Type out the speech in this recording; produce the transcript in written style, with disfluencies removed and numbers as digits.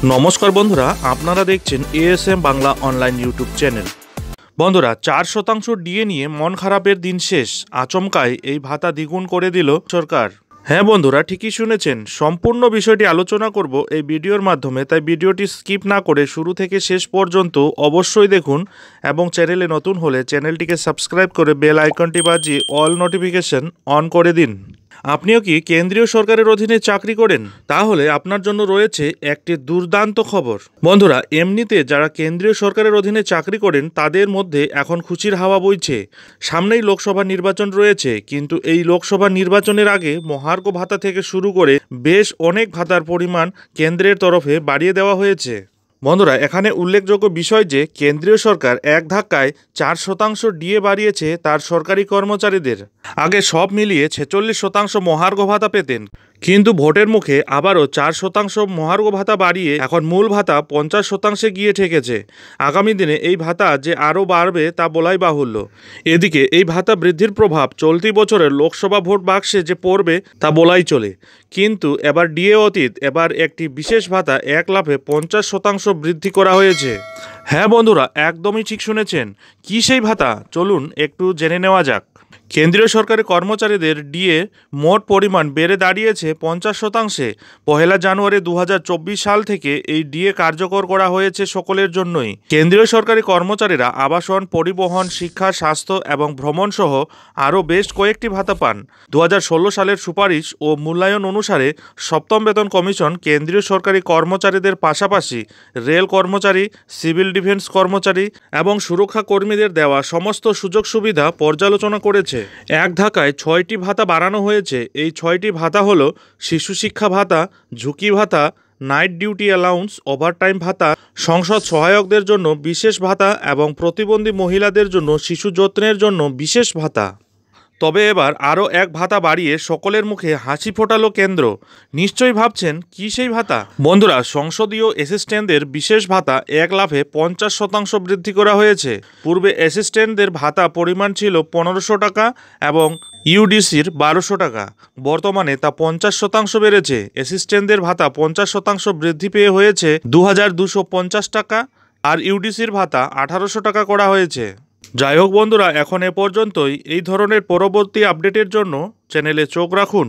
নমস্কার বন্ধুরা, আপনারা দেখছেন ASM Bangla online YouTube channel. বন্ধুরা, 4% ডিএ নিয়ে মন খারাপের দিন শেষ। আচমকাই এই ভাতা দ্বিগুণ করে দিল সরকার। হ্যাঁ বন্ধুরা, ঠিকই শুনেছেন। সম্পূর্ণ বিষয়টি আলোচনা করব এই ভিডিওর মাধ্যমে, তাই ভিডিওটি স্কিপ না করে শুরু থেকে শেষ পর্যন্ত অবশ্যই দেখুন এবং চ্যানেলে নতুন হলে চ্যানেলটিকে সাবস্ক্রাইব করে বেল আইকনটি বাজিয়ে অল নোটিফিকেশন অন করে দিন। আপনিও কি কেন্দ্রীয় সরকারের অধীনে চাকরি করেন? তাহলে আপনার জন্য রয়েছে একটি দুর্দান্ত খবর। বন্ধুরা, এমনিতে যারা কেন্দ্রীয় সরকারের অধীনে চাকরি করেন তাদের মধ্যে এখন খুশির হাওয়া বইছে। সামনেই লোকসভা নির্বাচন রয়েছে, কিন্তু এই লোকসভা নির্বাচনের আগে মহার্ঘ ভাতা থেকে শুরু করে বেশ অনেক ভাতার পরিমাণ কেন্দ্রের তরফে বাড়িয়ে দেওয়া হয়েছে। বন্ধুরা, এখানে উল্লেখযোগ্য বিষয় যে কেন্দ্রীয় সরকার এক ধাক্কায় 4% ডিএ বাড়িয়েছে তার সরকারি কর্মচারীদের। আগে সব মিলিয়ে 46% মহার্ঘ ভাতা পেতেন, কিন্তু ভোটের মুখে আবারও 4% মহার্ঘ ভাতা বাড়িয়ে এখন মূল ভাতা 50% গিয়ে ঠেকেছে। আগামী দিনে এই ভাতা যে আরও বাড়বে তা বলাই বাহুল্য। এদিকে এই ভাতা বৃদ্ধির প্রভাব চলতি বছরের লোকসভা ভোট বাক্সে যে পড়বে তা বলাই চলে। কিন্তু এবার ডিএ অতীত, এবার একটি বিশেষ ভাতা 1 লাফে 50% বৃদ্ধি করা হয়েছে। হ্যাঁ বন্ধুরা, একদমই ঠিক শুনেছেন। কী সেই ভাতা, চলুন একটু জেনে নেওয়া যাক। কেন্দ্রীয় সরকারি কর্মচারীদের ডিএ মোট পরিমাণ বেড়ে দাঁড়িয়েছে 50%। পহেলা জানুয়ারি 2024 সাল থেকে এই ডিএ কার্যকর করা হয়েছে সকলের জন্যই। কেন্দ্রীয় সরকারি কর্মচারীরা আবাসন, পরিবহন, শিক্ষা, স্বাস্থ্য এবং ভ্রমণ সহ আরও বেশ কয়েকটি ভাতা পান। 2016 সালের সুপারিশ ও মূল্যায়ন অনুসারে সপ্তম বেতন কমিশন কেন্দ্রীয় সরকারি কর্মচারীদের পাশাপাশি রেল কর্মচারী, সিভিল ডিফেন্স কর্মচারী এবং সুরক্ষা কর্মীদের দেওয়া সমস্ত সুযোগ সুবিধা পর্যালোচনা করেছে। এক ধাক্কায় 6টি ভাতা বাড়ানো হয়েছে। এই 6টি ভাতা হলো শিশু শিক্ষা ভাতা, ঝুঁকি ভাতা, নাইট ডিউটি অ্যালাউন্স, ওভারটাইম ভাতা, সংসদ সহায়কদের জন্য বিশেষ ভাতা এবং প্রতিবন্ধী মহিলাদের জন্য শিশু যত্নের জন্য বিশেষ ভাতা। তবে এবার আরও এক ভাতা বাড়িয়ে সকলের মুখে হাসি ফোটালো কেন্দ্র। নিশ্চয়ই ভাবছেন কী সেই ভাতা। বন্ধুরা, সংসদীয় অ্যাসিস্ট্যান্টদের বিশেষ ভাতা 1 লাফে 50% বৃদ্ধি করা হয়েছে। পূর্বে অ্যাসিস্ট্যান্টদের ভাতা পরিমাণ ছিল 1500 টাকা এবং ইউডিসির 1200 টাকা। বর্তমানে তা 50% বেড়েছে। অ্যাসিস্ট্যান্টদের ভাতা 50% বৃদ্ধি পেয়ে হয়েছে 2250 টাকা আর ইউডিসির ভাতা 1800 টাকা করা হয়েছে। যাই হোক বন্ধুরা, এখন এ পর্যন্তই। এই ধরনের পরবর্তী আপডেটের জন্য চ্যানেলে চোখ রাখুন।